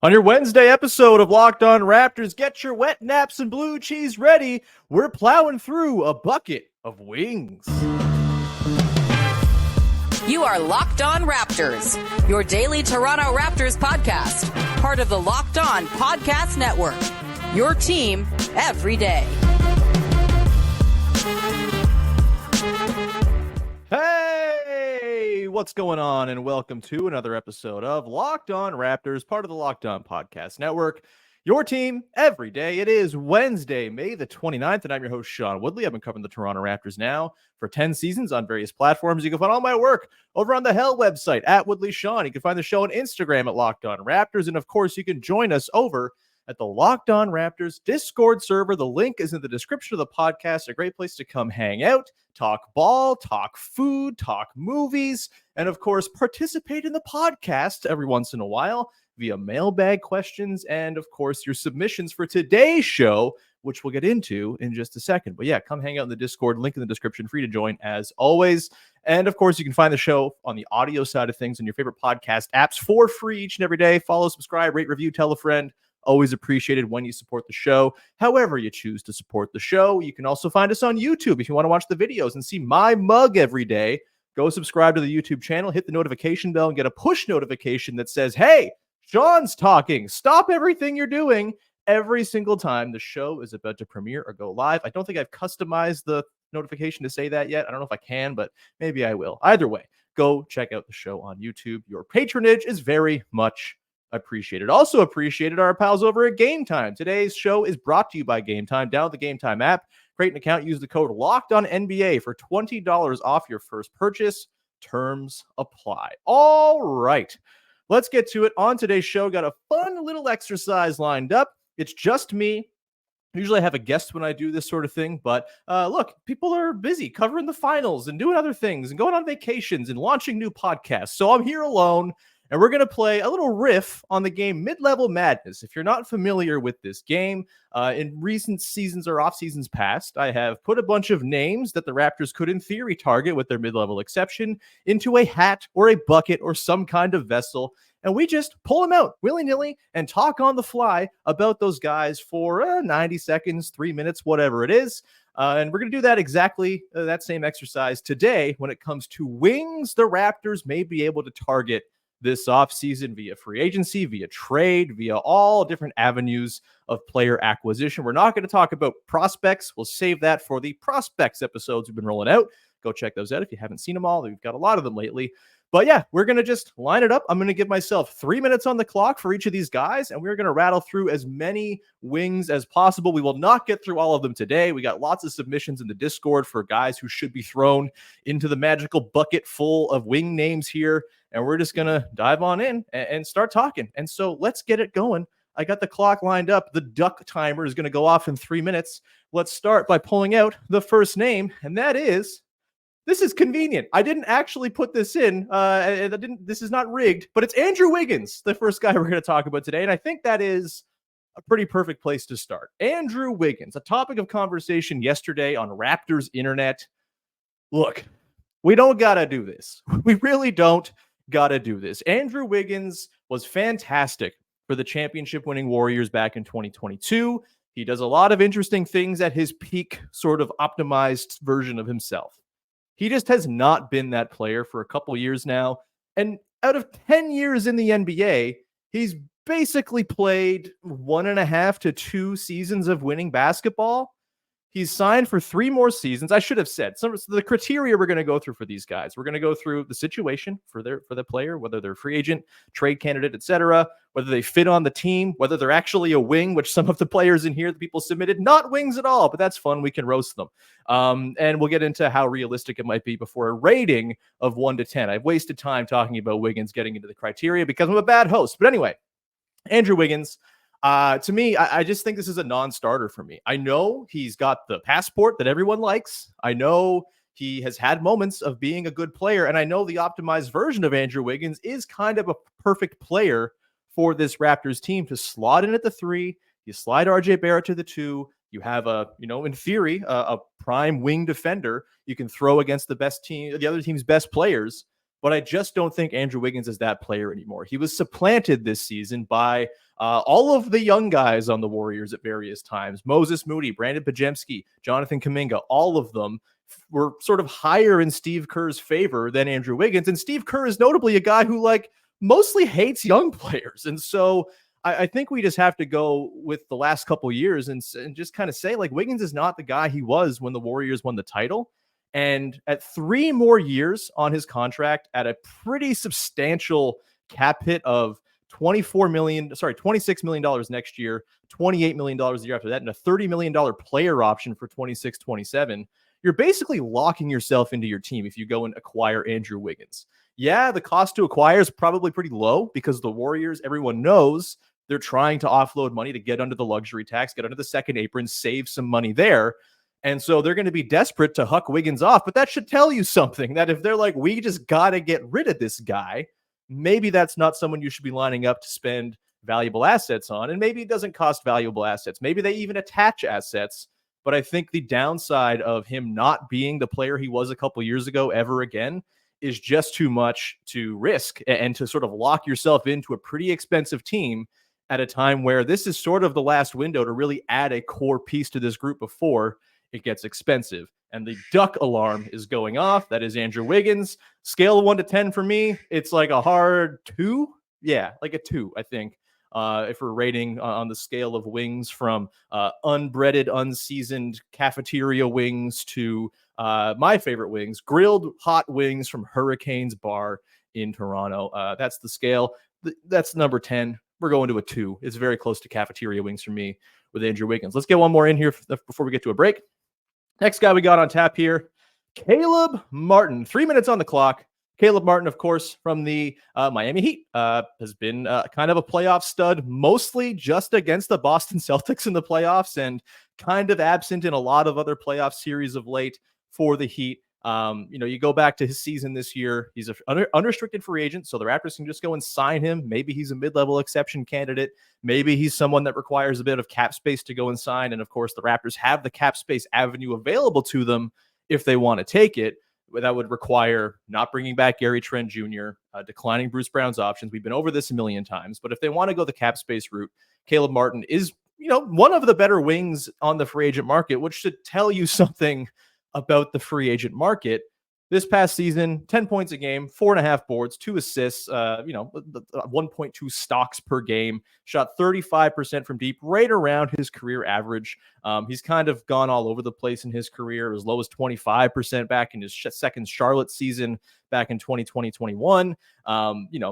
On your Wednesday episode of Locked On Raptors, get your wet naps and blue cheese ready. We're plowing through a bucket of wings. You are Locked On Raptors, your daily Toronto Raptors podcast, part of the Locked On Podcast Network, your team every day. Hey, what's going on? And welcome to another episode of Locked On Raptors, part of the Locked On Podcast Network, your team every day. It is Wednesday, May the 29th, and I'm your host, Sean Woodley. I've been covering the Toronto Raptors now for 10 seasons on various platforms. You can find all my work over on the Hell website at Woodley Sean. You can find the show on Instagram at Locked On Raptors. And of course, you can join us over at the Locked On Raptors Discord server. The link is in the description of the podcast. A great place to come hang out, talk ball, talk food, talk movies, and of course, participate in the podcast every once in a while via mailbag questions and of course, your submissions for today's show, which we'll get into in just a second. But yeah, come hang out in the Discord, link in the description, free to join as always. And of course, you can find the show on the audio side of things on your favorite podcast apps for free each and every day. Follow, subscribe, rate, review, tell a friend. Always appreciated when you support the show. However you choose to support the show, you can also find us on YouTube. If you want to watch the videos and see my mug every day, go subscribe to the YouTube channel, hit the notification bell, and get a push notification that says, hey, Sean's talking. Stop everything you're doing every single time the show is about to premiere or go live. I don't think I've customized the notification to say that yet. I don't know if I can, but maybe I will. Either way, go check out the show on YouTube. Your patronage is very much appreciated. Also appreciated our pals over at Game Time. Today's show is brought to you by Game Time. Download the Game Time app, create an account, use the code LOCKEDONNBA for $20 off your first purchase. Terms apply. All right, let's get to it. On today's show, got a fun little exercise lined up. It's just me. Usually I have a guest when I do this sort of thing, but look, people are busy covering the finals and doing other things and going on vacations and launching new podcasts. So I'm here alone. And we're going to play a little riff on the game Mid-Level Madness. If you're not familiar with this game, in recent seasons or off seasons past, I have put a bunch of names that the Raptors could in theory target with their mid-level exception into a hat or a bucket or some kind of vessel. And we just pull them out willy-nilly and talk on the fly about those guys for 90 seconds, 3 minutes, whatever it is. And we're going to do that exactly that same exercise today when it comes to wings the Raptors may be able to target this offseason via free agency, via trade, via all different avenues of player acquisition. We're not going to talk about prospects. We'll save that for the prospects episodes we've been rolling out. Go check those out if you haven't seen them all. We've got a lot of them lately. But yeah, we're going to just line it up. I'm going to give myself 3 minutes on the clock for each of these guys, and we're going to rattle through as many wings as possible. We will not get through all of them today. We got lots of submissions in the Discord for guys who should be thrown into the magical bucket full of wing names here, and we're just going to dive on in and start talking. And so let's get it going. I got the clock lined up. The duck timer is going to go off in 3 minutes. Let's start by pulling out the first name, and that is... This is convenient. I didn't actually put this in. This is not rigged, but it's Andrew Wiggins, the first guy we're going to talk about today. And I think that is a pretty perfect place to start. Andrew Wiggins, a topic of conversation yesterday on Raptors Internet. Look, we don't got to do this. We really don't got to do this. Andrew Wiggins was fantastic for the championship-winning Warriors back in 2022. He does a lot of interesting things at his peak, sort of optimized version of himself. He just has not been that player for a couple years now. And out of 10 years in the NBA, he's basically played 1.5 to 2 seasons of winning basketball. He's signed for 3 more seasons. I should have said. So the criteria we're going to go through for these guys. We're going to go through the situation for the player, whether they're a free agent, trade candidate, etc., whether they fit on the team, whether they're actually a wing, which some of the players in here, the people submitted, not wings at all, but that's fun. We can roast them. And we'll get into how realistic it might be before a rating of 1 to 10. I've wasted time talking about Wiggins getting into the criteria because I'm a bad host. But anyway, Andrew Wiggins, to me, I just think this is a non-starter for me. I know he's got the passport that everyone likes. I know he has had moments of being a good player, and I know the optimized version of Andrew Wiggins is kind of a perfect player for this Raptors team to slot in at the 3. You slide RJ Barrett to the 2. You have in theory, a prime wing defender you can throw against the other team's best players. But I just don't think Andrew Wiggins is that player anymore. He was supplanted this season by All of the young guys on the Warriors at various times, Moses Moody, Brandon Pajemski, Jonathan Kuminga, all of them were sort of higher in Steve Kerr's favor than Andrew Wiggins. And Steve Kerr is notably a guy who like mostly hates young players. And so I think we just have to go with the last couple years and just kind of say like Wiggins is not the guy he was when the Warriors won the title. And at 3 more years on his contract at a pretty substantial cap hit of $26 million next year, $28 million the year after that, and a $30 million player option for 26-27, you're basically locking yourself into your team if you go and acquire Andrew Wiggins. Yeah, the cost to acquire is probably pretty low because the Warriors, everyone knows, they're trying to offload money to get under the luxury tax, get under the second apron, save some money there. And so they're going to be desperate to huck Wiggins off. But that should tell you something, that if they're like, we just got to get rid of this guy, maybe that's not someone you should be lining up to spend valuable assets on. And maybe it doesn't cost valuable assets. Maybe they even attach assets. But I think the downside of him not being the player he was a couple years ago ever again is just too much to risk and to sort of lock yourself into a pretty expensive team at a time where this is sort of the last window to really add a core piece to this group before it gets expensive. And the duck alarm is going off. That is Andrew Wiggins. Scale of 1 to 10 for me, it's like a hard 2. Yeah, like a 2, I think. If we're rating on the scale of wings from unbreaded, unseasoned cafeteria wings to my favorite wings, grilled hot wings from Hurricanes Bar in Toronto. That's the scale. That's number 10. We're going to a 2. It's very close to cafeteria wings for me with Andrew Wiggins. Let's get one more in here before we get to a break. Next guy we got on tap here, Caleb Martin. 3 minutes on the clock. Caleb Martin, of course, from the Miami Heat, has been kind of a playoff stud, mostly just against the Boston Celtics in the playoffs and kind of absent in a lot of other playoff series of late for the Heat. You go back to his season this year, he's an unrestricted free agent, so the Raptors can just go and sign him. Maybe he's a mid-level exception candidate. Maybe he's someone that requires a bit of cap space to go and sign. And of course, the Raptors have the cap space avenue available to them if they want to take it. That would require not bringing back Gary Trent Jr., declining Bruce Brown's options. We've been over this a million times, but if they want to go the cap space route, Caleb Martin is, one of the better wings on the free agent market, which should tell you something about the free agent market. This past season, 10 points a game, 4.5 boards, 2 assists, 1.2 stocks per game, shot 35% from deep, right around his career average. He's kind of gone all over the place in his career, as low as 25% back in his second Charlotte season back in 2020-21.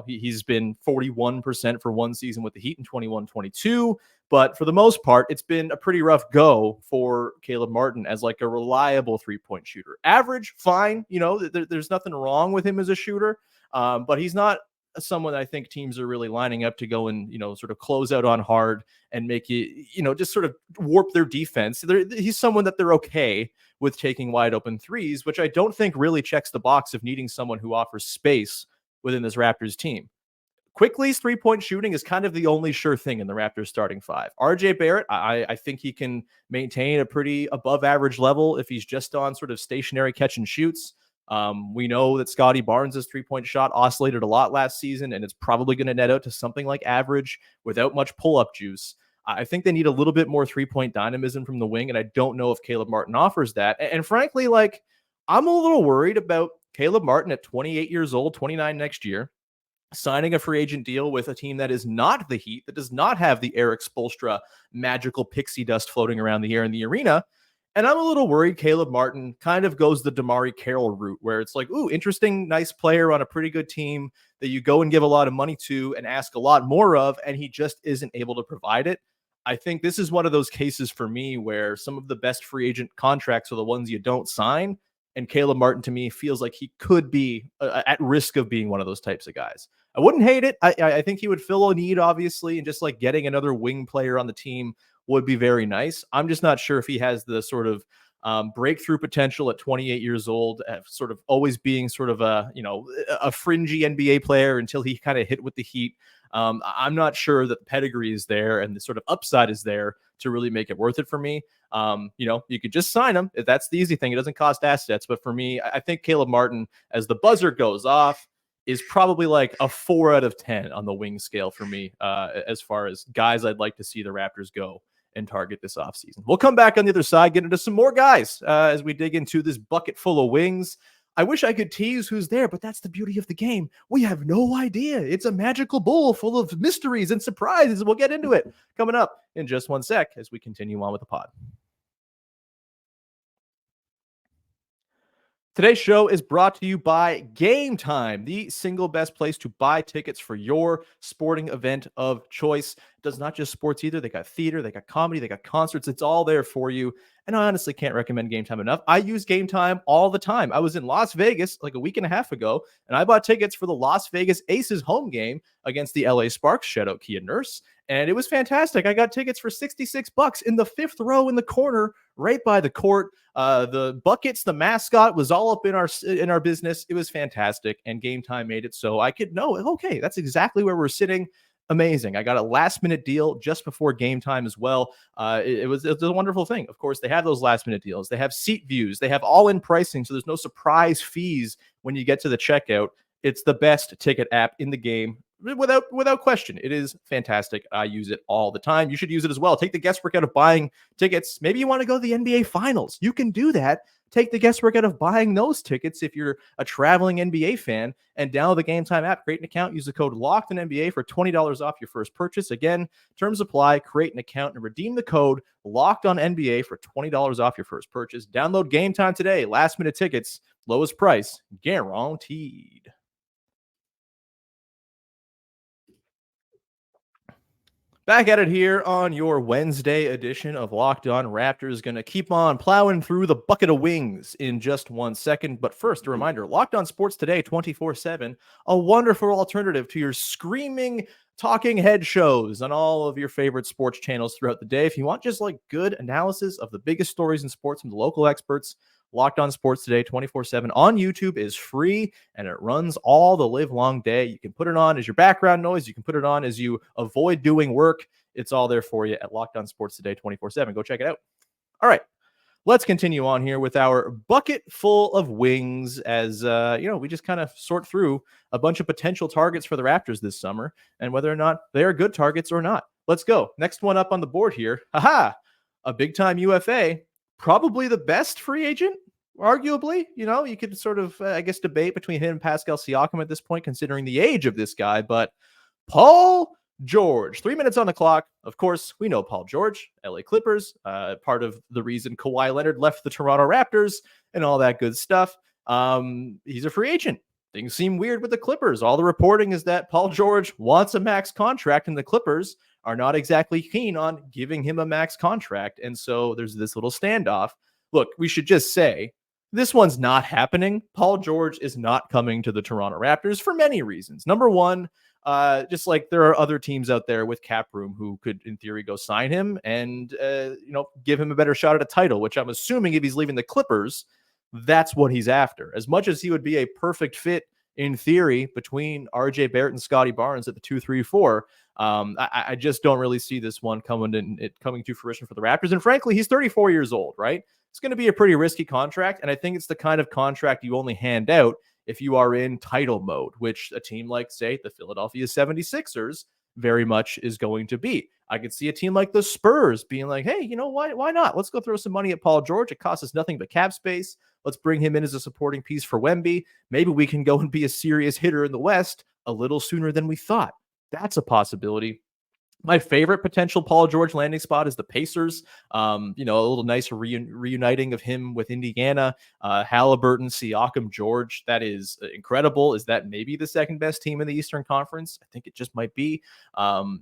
He's been 41% for one season with the Heat in 21-22. But for the most part, it's been a pretty rough go for Caleb Martin as like a reliable 3-point shooter. Average, fine. There's nothing wrong with him as a shooter, but he's not someone I think teams are really lining up to go and, sort of close out on hard and make it, just sort of warp their defense. He's someone that they're okay with taking wide open threes, which I don't think really checks the box of needing someone who offers space within this Raptors team. Quickly's 3-point shooting is kind of the only sure thing in the Raptors starting 5. RJ Barrett, I think he can maintain a pretty above average level if he's just on sort of stationary catch and shoots. We know that Scotty Barnes' 3-point shot oscillated a lot last season, and it's probably going to net out to something like average without much pull-up juice. I think they need a little bit more 3-point dynamism from the wing, and I don't know if Caleb Martin offers that. And frankly, I'm a little worried about Caleb Martin at 28 years old, 29 next year, signing a free agent deal with a team that is not the Heat, that does not have the Eric Spoelstra magical pixie dust floating around the air in the arena. And I'm a little worried Caleb Martin kind of goes the DeMarre Carroll route, where it's like, ooh, interesting, nice player on a pretty good team that you go and give a lot of money to and ask a lot more of, and he just isn't able to provide it. I think this is one of those cases for me where some of the best free agent contracts are the ones you don't sign. And Caleb Martin, to me, feels like he could be at risk of being one of those types of guys. I wouldn't hate it. I think he would fill a need, obviously, and just like getting another wing player on the team would be very nice. I'm just not sure if he has the sort of breakthrough potential at 28 years old, sort of always being sort of a fringy NBA player until he kind of hit with the Heat. I'm not sure that the pedigree is there and the sort of upside is there to really make it worth it for me. You could just sign him. That's the easy thing. It doesn't cost assets. But for me, I think Caleb Martin, as the buzzer goes off, is probably like a 4 out of 10 on the wing scale for me, as far as guys I'd like to see the Raptors go and target this offseason. We'll come back on the other side, get into some more guys as we dig into this bucket full of wings. I wish I could tease who's there, but that's the beauty of the game. We have no idea. It's a magical bowl full of mysteries and surprises. We'll get into it coming up in just one sec as we continue on with the pod. Today's show is brought to you by Game Time, the single best place to buy tickets for your sporting event of choice. It does not just sports either. They got theater, they got comedy, they got concerts. It's all there for you. And I honestly can't recommend Game Time enough. I use Game Time all the time. I was in Las Vegas like a week and a half ago, and I bought tickets for the Las Vegas Aces home game against the LA Sparks. Shout out Kia Nurse. And it was fantastic. I got tickets for $66 in the 5th row in the corner, right by the court. The buckets, the mascot was all up in our business. It was fantastic, and Game Time made it so I could know, okay, that's exactly where we're sitting. Amazing. I got a last minute deal just before game time as well. It was a wonderful thing. Of course, they have those last minute deals. They have seat views. They have all in pricing, so there's no surprise fees when you get to the checkout. It's the best ticket app in the game. Without question. It is fantastic. I use it all the time. You should use it as well. Take the guesswork out of buying tickets. Maybe you want to go to the NBA Finals. You can do that. Take the guesswork out of buying those tickets if you're a traveling NBA fan, and download the Game Time app. Create an account. Use the code LOCKEDONNBA for $20 off your first purchase. Again, terms apply. Create an account and redeem the code LOCKEDONNBA for $20 off your first purchase. Download Game Time today. Last minute tickets. Lowest price guaranteed. Back at it here on your Wednesday edition of Locked On Raptors. Going to keep on plowing through the bucket of wings in just one second. But first, a reminder, Locked On Sports Today 24/7, a wonderful alternative to your screaming talking head shows on all of your favorite sports channels throughout the day. If you want just like good analysis of the biggest stories in sports from the local experts, Locked On Sports Today 24/7 on YouTube is free, and it runs all the live long day. You can put it on as your background noise. You can put it on as you avoid doing work. It's all there for you at Locked On Sports Today 24/7. Go check it out. All right, let's continue on here with our bucket full of wings as, we just kind of sort through a bunch of potential targets for the Raptors this summer and whether or not they are good targets or not. Let's go. Next one up on the board here. A big-time UFA. Probably the best free agent, arguably. You could sort of, debate between him and Pascal Siakam at this point, considering the age of this guy. But Paul George, 3 minutes on the clock. Of course, we know Paul George, LA Clippers, part of the reason Kawhi Leonard left the Toronto Raptors and all that good stuff. He's a free agent. Things seem weird with the Clippers. All the reporting is that Paul George wants a max contract, and the Clippers are not exactly keen on giving him a max contract. And so there's this little standoff. Look, we should just say this one's not happening. Paul George is not coming to the Toronto Raptors for many reasons. Number one, just like there are other teams out there with cap room who could, in theory, go sign him and, give him a better shot at a title, which I'm assuming if he's leaving the Clippers, that's what he's after. As much as he would be a perfect fit in theory between RJ Barrett and Scotty Barnes at the 2, 3, 4, I just don't really see this one coming to fruition for the Raptors. And frankly, he's 34 years old, right? It's going to be a pretty risky contract. And I think it's the kind of contract you only hand out if you are in title mode, which a team like, say, the Philadelphia 76ers very much is going to be. I could see a team like the Spurs being like, hey, why not? Let's go throw some money at Paul George. It costs us nothing but cap space. Let's bring him in as a supporting piece for Wemby. Maybe we can go and be a serious hitter in the West a little sooner than we thought. That's a possibility. My favorite potential Paul George landing spot is the Pacers. A little nice reuniting of him with Indiana, Halliburton, Siakam, George. That is incredible. Is that maybe the second best team in the Eastern Conference? I think it just might be.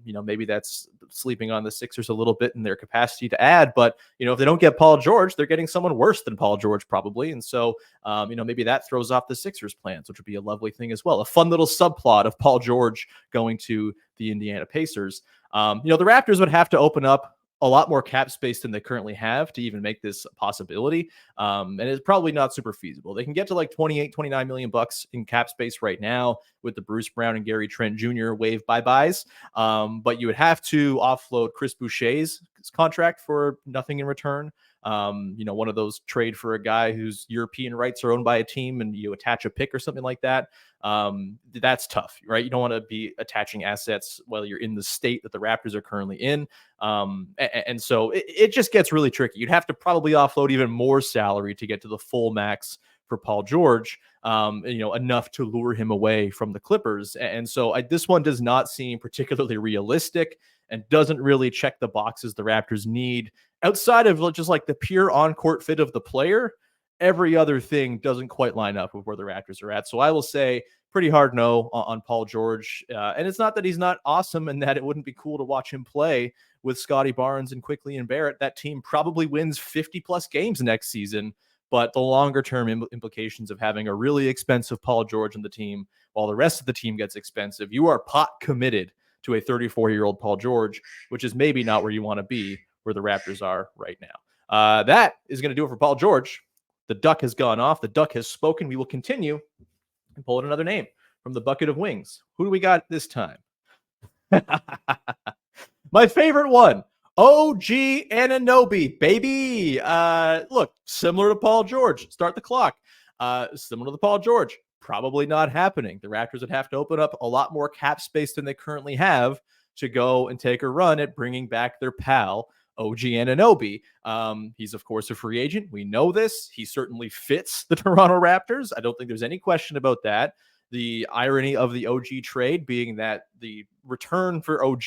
Maybe that's sleeping on the Sixers a little bit in their capacity to add. But, if they don't get Paul George, they're getting someone worse than Paul George probably. And so, maybe that throws off the Sixers' plans, which would be a lovely thing as well. A fun little subplot of Paul George going to the Indiana Pacers. The Raptors would have to open up a lot more cap space than they currently have to even make this a possibility. And it's probably not super feasible. They can get to like 28, 29 million bucks in cap space right now with the Bruce Brown and Gary Trent Jr. wave bye-byes. But you would have to offload Chris Boucher's his contract for nothing in return. One of those trade for a guy whose European rights are owned by a team and you attach a pick or something like that. That's tough, right? You don't want to be attaching assets while you're in the state that the Raptors are currently in. And so it just gets really tricky. You'd have to probably offload even more salary to get to the full max for Paul George, enough to lure him away from the Clippers. And so this one does not seem particularly realistic and doesn't really check the boxes the Raptors need outside of just like the pure on-court fit of the player. Every other thing doesn't quite line up with where the Raptors are at. So I will say pretty hard no on Paul George. And it's not that he's not awesome and that it wouldn't be cool to watch him play with Scotty Barnes and Quickly and Barrett. That team probably wins 50 plus games next season. But the longer term implications of having a really expensive Paul George on the team while the rest of the team gets expensive, you are pot committed to a 34-year-old Paul George, which is maybe not where you want to be, where the Raptors are right now. That is going to do it for Paul George. The duck has gone off. The duck has spoken. We will continue and pull out another name from the bucket of wings. Who do we got this time? My favorite one. OG Anunoby, baby. Look, similar to Paul George. Start the clock. Similar to Paul George. Probably not happening. The Raptors would have to open up a lot more cap space than they currently have to go and take a run at bringing back their pal, OG Anunoby. He's, of course, a free agent. We know this. He certainly fits the Toronto Raptors. I don't think there's any question about that. The irony of the OG trade being that the return for OG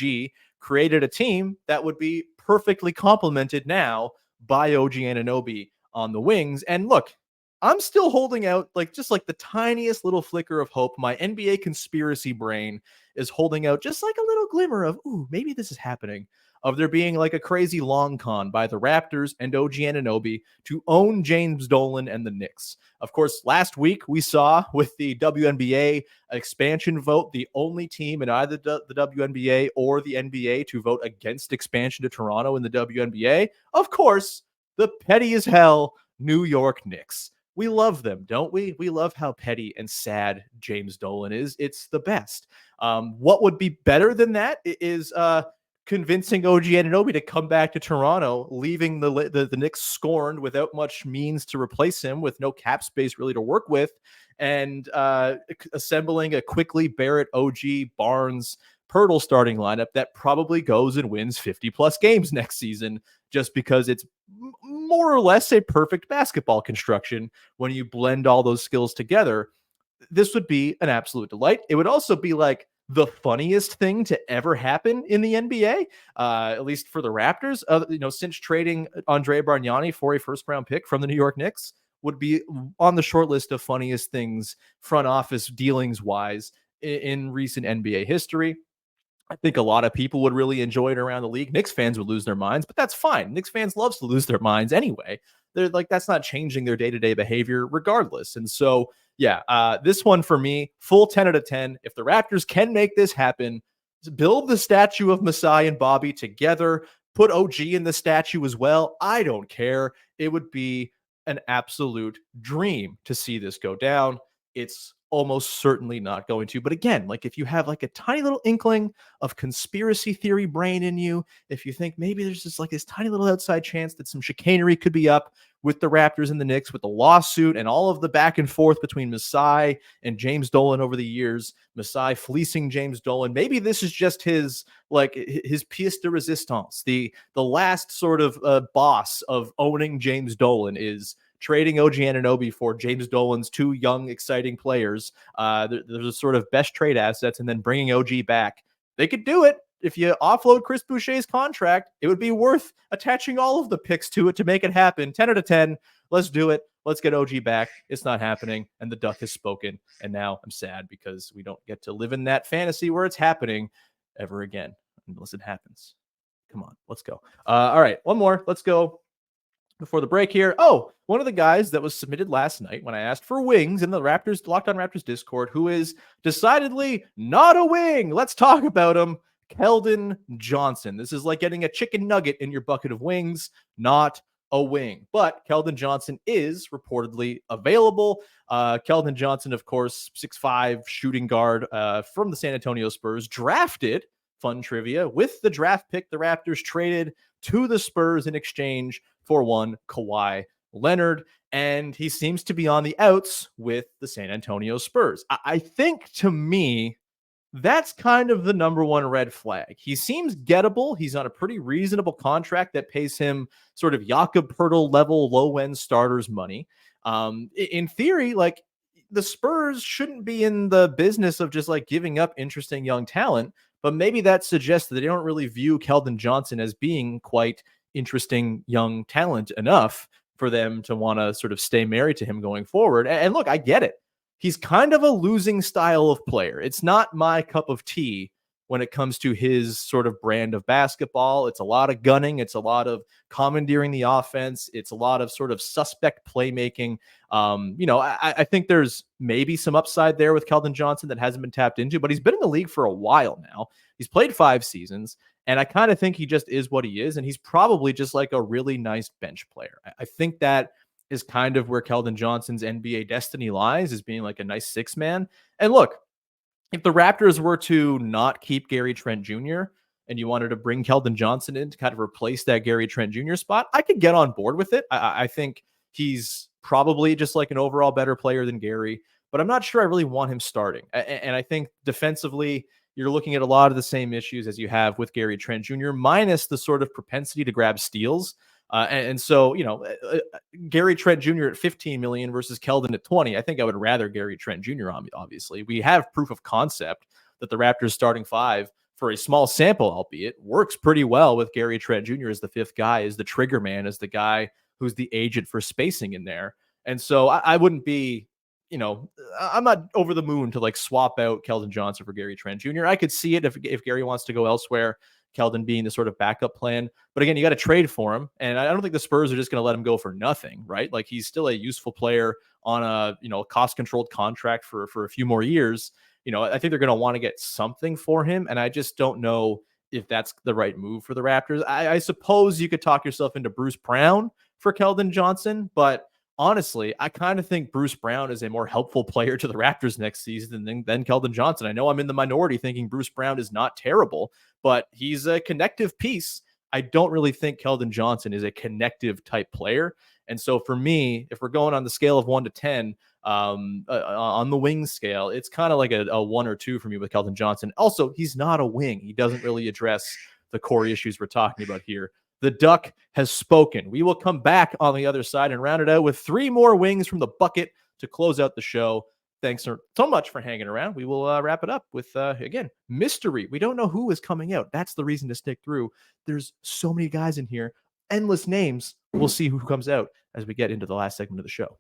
created a team that would be perfectly complemented now by OG Anunoby on the wings. And look, I'm still holding out just like the tiniest little flicker of hope. My NBA conspiracy brain is holding out just like a little glimmer of, ooh, maybe this is happening, of there being like a crazy long con by the Raptors and OG Anunoby to own James Dolan and the Knicks. Of course, last week we saw with the WNBA expansion vote, the only team in either the WNBA or the NBA to vote against expansion to Toronto in the WNBA, of course, the petty as hell New York Knicks. We love them, don't we? We love how petty and sad James Dolan is. It's the best. What would be better than that is convincing OG Anunoby to come back to Toronto, leaving the Knicks scorned without much means to replace him, with no cap space really to work with, and assembling a Quickly Barrett, OG, Barnes, Pirtle starting lineup that probably goes and wins 50 plus games next season, just because it's more or less a perfect basketball construction when you blend all those skills together. This would be an absolute delight. It would also be like the funniest thing to ever happen in the NBA, at least for the Raptors. Since trading Andre Bargnani for a first-round pick from the New York Knicks, would be on the short list of funniest things front office dealings-wise in recent NBA history. I think a lot of people would really enjoy it around the league. Knicks fans would lose their minds, but that's fine. Knicks fans loves to lose their minds anyway. They're like, that's not changing their day-to-day behavior regardless. And so, this one for me, full 10 out of 10. If the Raptors can make this happen, build the statue of Masai and Bobby together, put OG in the statue as well. I don't care. It would be an absolute dream to see this go down. It's almost certainly not going to. But again, like if you have like a tiny little inkling of conspiracy theory brain in you, if you think maybe there's just like this tiny little outside chance that some chicanery could be up with the Raptors and the Knicks, with the lawsuit and all of the back and forth between Masai and James Dolan over the years, Masai fleecing James Dolan, maybe this is just his pièce de résistance. The last sort of boss of owning James Dolan is trading OG Anunoby for James Dolan's two young, exciting players. There's a sort of best trade assets, and then bringing OG back. They could do it. If you offload Chris Boucher's contract, it would be worth attaching all of the picks to it to make it happen. 10 out of 10. Let's do it. Let's get OG back. It's not happening, and the duck has spoken. And now I'm sad because we don't get to live in that fantasy where it's happening ever again, unless it happens. Come on, let's go. All right, one more. Let's go before the break here. Oh, one of the guys that was submitted last night when I asked for wings in the Raptors, Locked On Raptors Discord, who is decidedly not a wing. Let's talk about him. Keldon Johnson. This is like getting a chicken nugget in your bucket of wings, not a wing. But Keldon Johnson is reportedly available. Keldon Johnson, of course, 6'5" shooting guard from the San Antonio Spurs, drafted fun trivia. With the draft pick, the Raptors traded to the Spurs in exchange for one Kawhi Leonard, and he seems to be on the outs with the San Antonio Spurs. I think, to me, that's kind of the number one red flag. He seems gettable. He's on a pretty reasonable contract that pays him sort of Jakob Poeltl level low end starters money. In theory, like, the Spurs shouldn't be in the business of just like giving up interesting young talent, but maybe that suggests that they don't really view Keldon Johnson as being quite interesting young talent enough for them to want to sort of stay married to him going forward. And look, I get it. He's kind of a losing style of player. It's not my cup of tea when it comes to his sort of brand of basketball. It's a lot of gunning. It's a lot of commandeering the offense. It's a lot of sort of suspect playmaking. I think there's maybe some upside there with Keldon Johnson that hasn't been tapped into, but he's been in the league for a while now. He's played 5 seasons, and I kind of think he just is what he is, and he's probably just like a really nice bench player. I think that is kind of where Keldon Johnson's NBA destiny lies, is being like a nice 6-man. And look, if the Raptors were to not keep Gary Trent Jr. and you wanted to bring Keldon Johnson in to kind of replace that Gary Trent Jr. spot, I could get on board with it. I think he's probably just like an overall better player than Gary, but I'm not sure I really want him starting. And I think defensively, you're looking at a lot of the same issues as you have with Gary Trent Jr., minus the sort of propensity to grab steals. So, Gary Trent Jr. at 15 million versus Keldon at 20. I think I would rather Gary Trent Jr. Obviously. We have proof of concept that the Raptors starting 5, for a small sample, albeit, works pretty well with Gary Trent Jr. as the 5th guy, as the trigger man, as the guy who's the agent for spacing in there. And so I wouldn't be, I'm not over the moon to like swap out Keldon Johnson for Gary Trent Jr. I could see it if Gary wants to go elsewhere, Keldon being the sort of backup plan. But again, you got to trade for him. And I don't think the Spurs are just going to let him go for nothing, right? Like, he's still a useful player on a, cost-controlled contract for a few more years. I think they're going to want to get something for him. And I just don't know if that's the right move for the Raptors. I suppose you could talk yourself into Bruce Brown for Keldon Johnson, but honestly, I kind of think Bruce Brown is a more helpful player to the Raptors next season than Keldon Johnson. I know I'm in the minority thinking Bruce Brown is not terrible, but he's a connective piece. I don't really think Keldon Johnson is a connective type player. And so for me, if we're going on the scale of 1 to 10, on the wing scale, it's kind of like a 1 or 2 for me with Keldon Johnson. Also, he's not a wing. He doesn't really address the core issues we're talking about here. The Duck has spoken. We will come back on the other side and round it out with 3 more wings from the bucket to close out the show. Thanks so much for hanging around. We will wrap it up with, again, mystery. We don't know who is coming out. That's the reason to stick through. There's so many guys in here, endless names. We'll see who comes out as we get into the last segment of the show.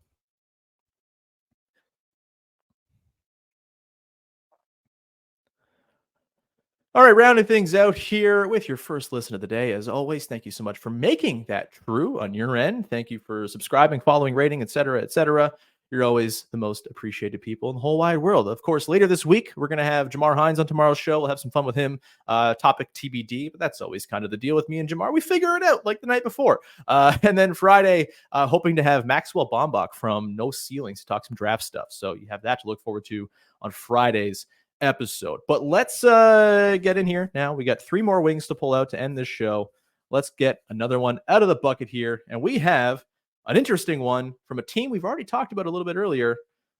All right, rounding things out here with your first listen of the day. As always, thank you so much for making that true on your end. Thank you for subscribing, following, rating, etc., etc. You're always the most appreciated people in the whole wide world. Of course, later this week, we're going to have Jamar Hines on tomorrow's show. We'll have some fun with him. Topic TBD, but that's always kind of the deal with me and Jamar. We figure it out like the night before. And then Friday, hoping to have Maxwell Bombach from No Ceilings to talk some draft stuff. So you have that to look forward to on Friday's episode. But let's get in here now. We got 3 more wings to pull out to end this show. Let's get another one out of the bucket here. And we have an interesting one from a team we've already talked about a little bit earlier,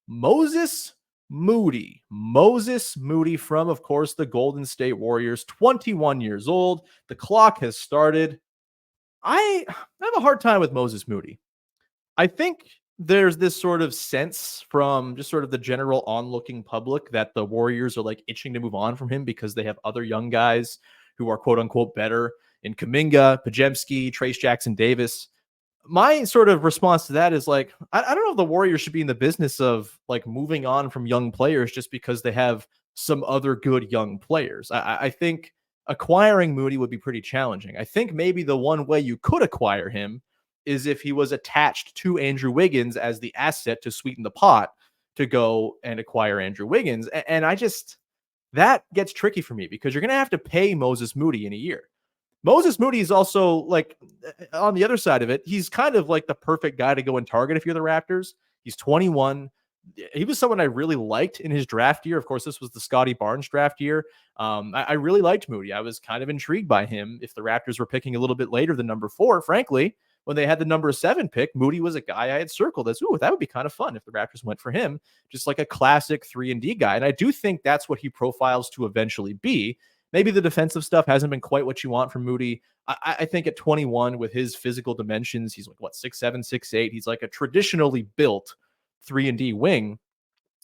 Moses Moody. Moses Moody from, of course, the Golden State Warriors, 21 years old. The clock has started. I have a hard time with Moses Moody. I think there's this sort of sense from just sort of the general onlooking public that the Warriors are like itching to move on from him because they have other young guys who are quote unquote better in Kuminga, Podziemski, Trace Jackson Davis. My sort of response to that is like, I don't know if the Warriors should be in the business of like moving on from young players just because they have some other good young players. I think acquiring Moody would be pretty challenging. I think maybe the one way you could acquire him is if he was attached to Andrew Wiggins as the asset to sweeten the pot to go and acquire Andrew Wiggins. And that gets tricky for me because you're going to have to pay Moses Moody in a year. Moses Moody is also like on the other side of it. He's kind of like the perfect guy to go and target if you're the Raptors. He's 21. he was someone I really liked in his draft year. Of course, this was the Scotty Barnes draft year. I really liked Moody. I was kind of intrigued by him. If the Raptors were picking a little bit later than number 4, frankly, when they had the number 7 pick, Moody was a guy I had circled as, ooh, that would be kind of fun if the Raptors went for him, just like a classic 3-and-D guy. And I do think that's what he profiles to eventually be. Maybe the defensive stuff hasn't been quite what you want from Moody. I think at 21, with his physical dimensions, he's like, 6'7", 6'8". He's like a traditionally built 3-and-D wing.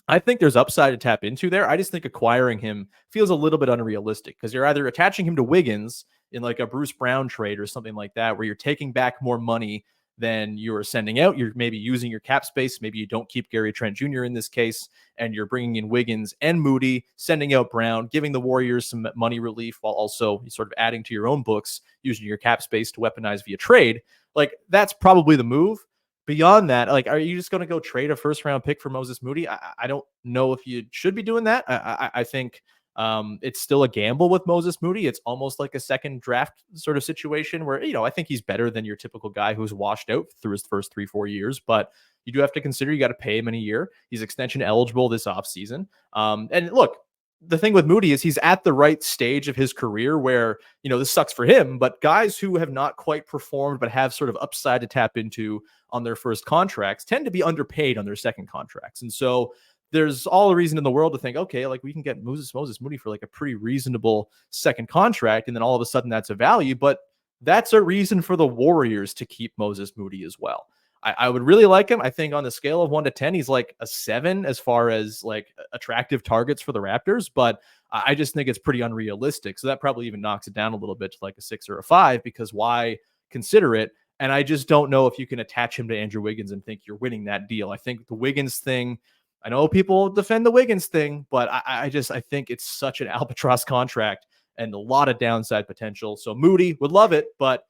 I think there's upside to tap into there. I just think acquiring him feels a little bit unrealistic because you're either attaching him to Wiggins in like a Bruce Brown trade or something like that, where you're taking back more money than you're sending out. You're maybe using your cap space. Maybe you don't keep Gary Trent Jr. in this case, and you're bringing in Wiggins and Moody, sending out Brown, giving the Warriors some money relief while also sort of adding to your own books, using your cap space to weaponize via trade. Like, that's probably the move. Beyond that, like, are you just going to go trade a first-round pick for Moses Moody? I don't know if you should be doing that. I think it's still a gamble with Moses Moody. It's almost like a second draft sort of situation where, I think he's better than your typical guy who's washed out through his first 3-4 years, but you do have to consider you got to pay him in a year. He's extension eligible this offseason. And look, the thing with Moody is he's at the right stage of his career where, this sucks for him, but guys who have not quite performed but have sort of upside to tap into on their first contracts tend to be underpaid on their second contracts. And so there's all the reason in the world to think, okay, like we can get Moses Moody for like a pretty reasonable second contract. And then all of a sudden that's a value, but that's a reason for the Warriors to keep Moses Moody as well. I would really like him. I think on the scale of 1 to 10, he's like a 7 as far as like attractive targets for the Raptors, but I just think it's pretty unrealistic. So that probably even knocks it down a little bit to like a 6 or a 5, because why consider it? And I just don't know if you can attach him to Andrew Wiggins and think you're winning that deal. I think the Wiggins thing, I know people defend the Wiggins thing, but I think it's such an albatross contract and a lot of downside potential. So Moody would love it, but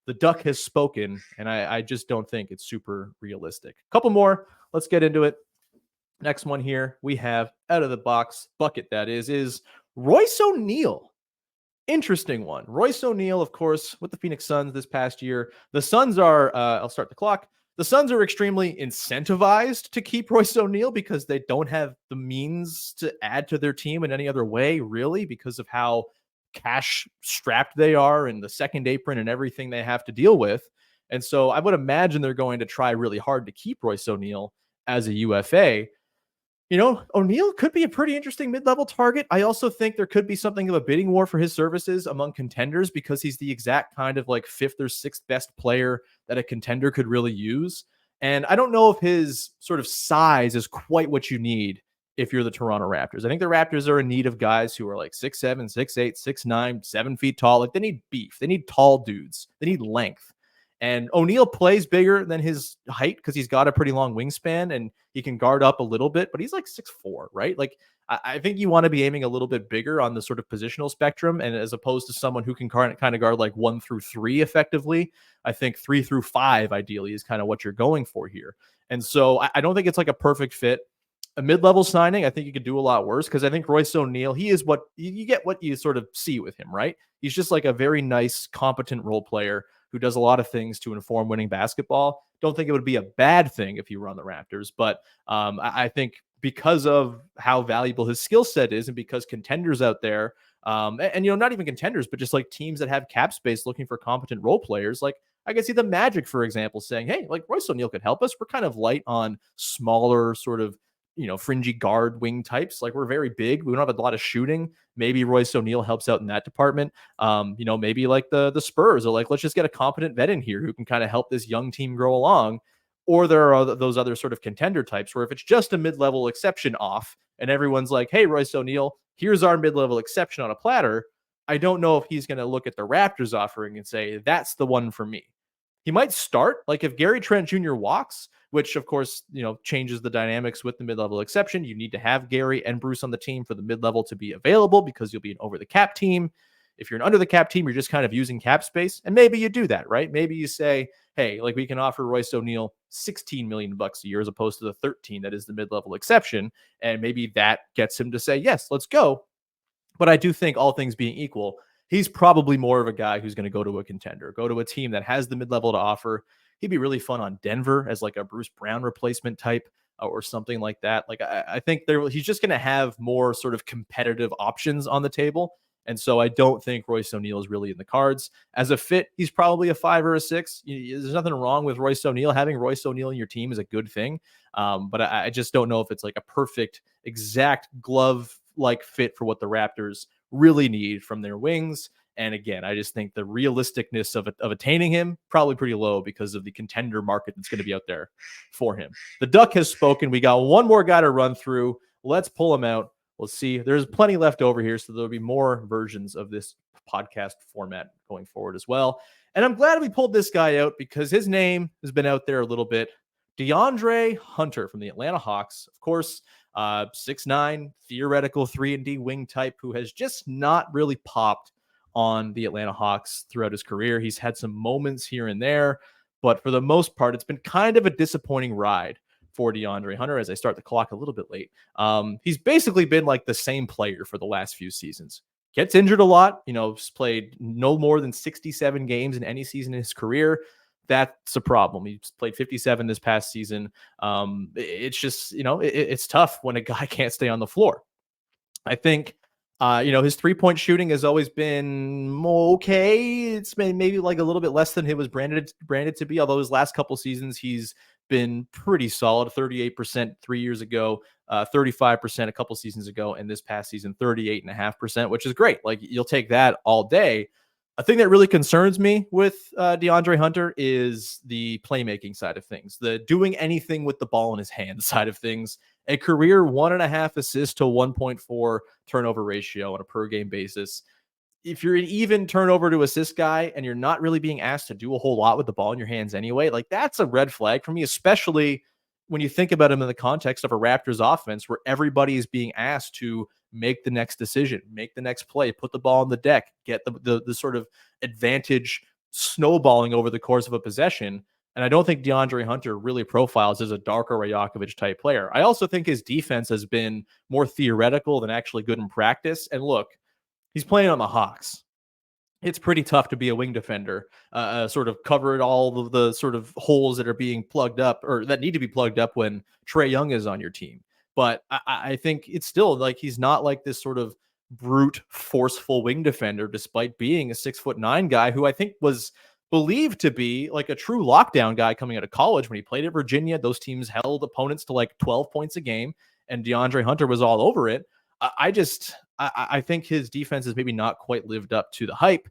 the duck has spoken, and I just don't think it's super realistic. A couple more. Let's get into it. Next one here we have out of the box bucket, that is Royce O'Neale. Interesting one. Royce O'Neale, of course, with the Phoenix Suns this past year. The Suns are, I'll start the clock. The Suns are extremely incentivized to keep Royce O'Neale because they don't have the means to add to their team in any other way, really, because of how cash strapped they are and the second apron and everything they have to deal with. And so I would imagine they're going to try really hard to keep Royce O'Neale as a UFA. O'Neale could be a pretty interesting mid-level target. I also think there could be something of a bidding war for his services among contenders because he's the exact kind of like 5th or 6th best player that a contender could really use. And I don't know if his sort of size is quite what you need if you're the Toronto Raptors. I think the Raptors are in need of guys who are like 6'7", 6'8", 6'9", 7 feet tall. Like, they need beef. They need tall dudes. They need length. And O'Neale plays bigger than his height because he's got a pretty long wingspan and he can guard up a little bit, but he's like 6'4", right? Like, I think you want to be aiming a little bit bigger on the sort of positional spectrum, and as opposed to someone who can kind of guard like 1 through 3 effectively. I think 3 through 5 ideally is kind of what you're going for here. And so I don't think it's like a perfect fit. A mid-level signing, I think you could do a lot worse, because I think Royce O'Neale, he is what you get, what you sort of see with him, right? He's just like a very nice, competent role player who does a lot of things to inform winning basketball. Don't think it would be a bad thing if you were on the Raptors, but I think because of how valuable his skill set is, and because contenders out there, and not even contenders, but just like teams that have cap space looking for competent role players, like I can see the Magic, for example, saying, hey, like Royce O'Neale could help us. We're kind of light on smaller sort of fringy guard wing types. Like, we're very big. We don't have a lot of shooting. Maybe Royce O'Neale helps out in that department. Maybe like the Spurs are like, let's just get a competent vet in here who can kind of help this young team grow along. Or there are those other sort of contender types where if it's just a mid-level exception off and everyone's like, hey, Royce O'Neale, here's our mid-level exception on a platter, I don't know if he's going to look at the Raptors offering and say, that's the one for me. He might start, like if Gary Trent Jr. walks, which of course, changes the dynamics with the mid-level exception. You need to have Gary and Bruce on the team for the mid-level to be available because you'll be an over-the-cap team. If you're an under-the-cap team, you're just kind of using cap space. And maybe you do that, right? Maybe you say, hey, like we can offer Royce O'Neale $16 million a year as opposed to the 13 that is the mid-level exception. And maybe that gets him to say, yes, let's go. But I do think all things being equal, he's probably more of a guy who's going to go to a contender, go to a team that has the mid-level to offer. He'd be really fun on Denver as like a Bruce Brown replacement type. or something like that. Like I think he's just going to have more sort of competitive options on the table. And so I don't think Royce O'Neal is really in the cards. As a fit, he's probably a 5 or a 6. There's nothing wrong with Royce O'Neal. Having Royce O'Neal in your team is a good thing. But I just don't know if it's like a perfect, exact glove-like fit for what the Raptors really need from their wings. And again, I just think the realisticness of attaining him probably pretty low because of the contender market that's going to be out there for him. The Duck has spoken. We got one more guy to run through. Let's pull him out. We'll see. There's plenty left over here, so there'll be more versions of this podcast format going forward as well. And I'm glad we pulled this guy out because his name has been out there a little bit. DeAndre Hunter from the Atlanta Hawks, of course, 6'9", theoretical 3-and-D wing type who has just not really popped on the Atlanta Hawks throughout his career. He's had some moments here and there, but for the most part, it's been kind of a disappointing ride for DeAndre Hunter as I start the clock a little bit late. He's basically been like the same player for the last few seasons. Gets injured a lot, he's played no more than 67 games in any season in his career. That's a problem. He's played 57 this past season. It's just, it's tough when a guy can't stay on the floor. I think, his 3-point shooting has always been okay. It's been maybe like a little bit less than it was branded to be, although his last couple seasons, he's been pretty solid. 38% 3 years ago, 35% a couple seasons ago, and this past season, 38.5%, which is great. Like, you'll take that all day. A thing that really concerns me with DeAndre Hunter is the playmaking side of things, the doing anything with the ball in his hand side of things. A career 1.5 assists to 1.4 turnover ratio on a per game basis. If you're an even turnover to assist guy and you're not really being asked to do a whole lot with the ball in your hands anyway, like that's a red flag for me, especially when you think about him in the context of a Raptors offense where everybody is being asked to make the next decision, make the next play, put the ball on the deck, get the sort of advantage snowballing over the course of a possession. And I don't think DeAndre Hunter really profiles as a Darko Rajakovic type player. I also think his defense has been more theoretical than actually good in practice. And look, he's playing on the Hawks. It's pretty tough to be a wing defender, sort of cover all of the sort of holes that are being plugged up or that need to be plugged up when Trae Young is on your team. But I think it's still like he's not like this sort of brute, forceful wing defender, despite being a 6'9" guy who I think was believed to be like a true lockdown guy coming out of college. When he played at Virginia, those teams held opponents to like 12 points a game, and DeAndre Hunter was all over it. I think his defense has maybe not quite lived up to the hype.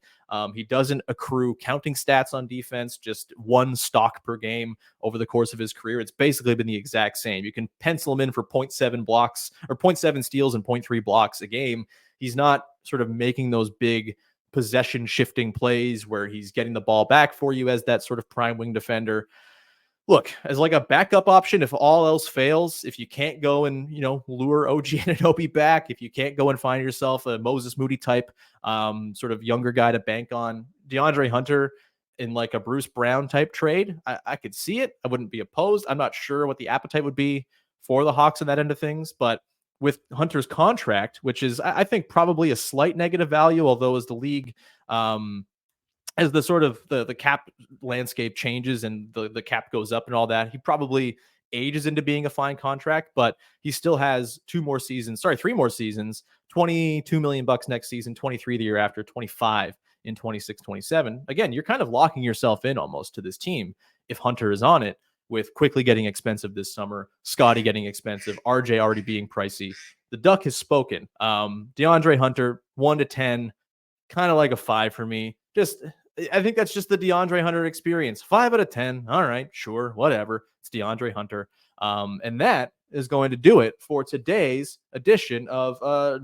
He doesn't accrue counting stats on defense, just one stock per game over the course of his career. It's basically been the exact same. You can pencil him in for 0.7 blocks or 0.7 steals and 0.3 blocks a game. He's not sort of making those big possession shifting plays where he's getting the ball back for you as that sort of prime wing defender. Look, as like a backup option, if all else fails, if you can't go and, lure OG Anunoby back, if you can't go and find yourself a Moses Moody type, sort of younger guy to bank on, DeAndre Hunter in like a Bruce Brown type trade, I could see it. I wouldn't be opposed. I'm not sure what the appetite would be for the Hawks on that end of things, but with Hunter's contract, which is, I think, probably a slight negative value, although as the league, as the sort of the cap landscape changes and the cap goes up and all that, he probably ages into being a fine contract, but he still has 3 more seasons, $22 million next season, 23 the year after, 25 in 26-27. Again, you're kind of locking yourself in almost to this team if Hunter is on it, with quickly getting expensive this summer, Scotty getting expensive, RJ already being pricey. The Duck has spoken. DeAndre Hunter, 1 to 10, kind of like a 5 for me. I think that's just the DeAndre Hunter experience. 5 out of 10. All right, sure, whatever. It's DeAndre Hunter. And that is going to do it for today's edition of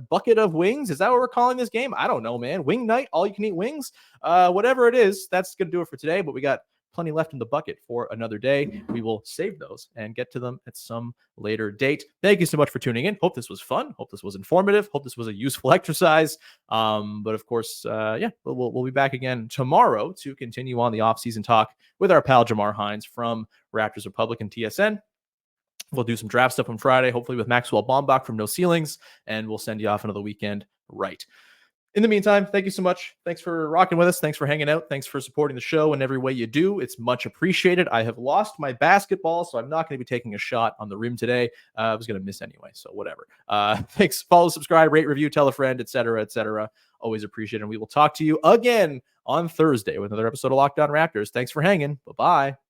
Bucket of Wings. Is that what we're calling this game? I don't know, man. Wing night, all you can eat wings. Whatever it is, that's going to do it for today. But we got plenty left in the bucket for another day. We will save those and get to them at some later date. Thank you so much for tuning in. Hope this was fun. Hope this was informative. Hope this was a useful exercise. But of course, we'll be back again tomorrow to continue on the offseason talk with our pal Jamar Hines from Raptors Republic and TSN. We'll do some draft stuff on Friday, hopefully with Maxwell Baumbach from No Ceilings, and we'll send you off into the weekend right. In the meantime, thank you so much. Thanks for rocking with us. Thanks for hanging out. Thanks for supporting the show in every way you do. It's much appreciated. I have lost my basketball, so I'm not going to be taking a shot on the rim today. I was going to miss anyway, so whatever. Thanks. Follow, subscribe, rate, review, tell a friend, etc., etc. Always appreciate it. And we will talk to you again on Thursday with another episode of Locked On Raptors. Thanks for hanging. Bye-bye.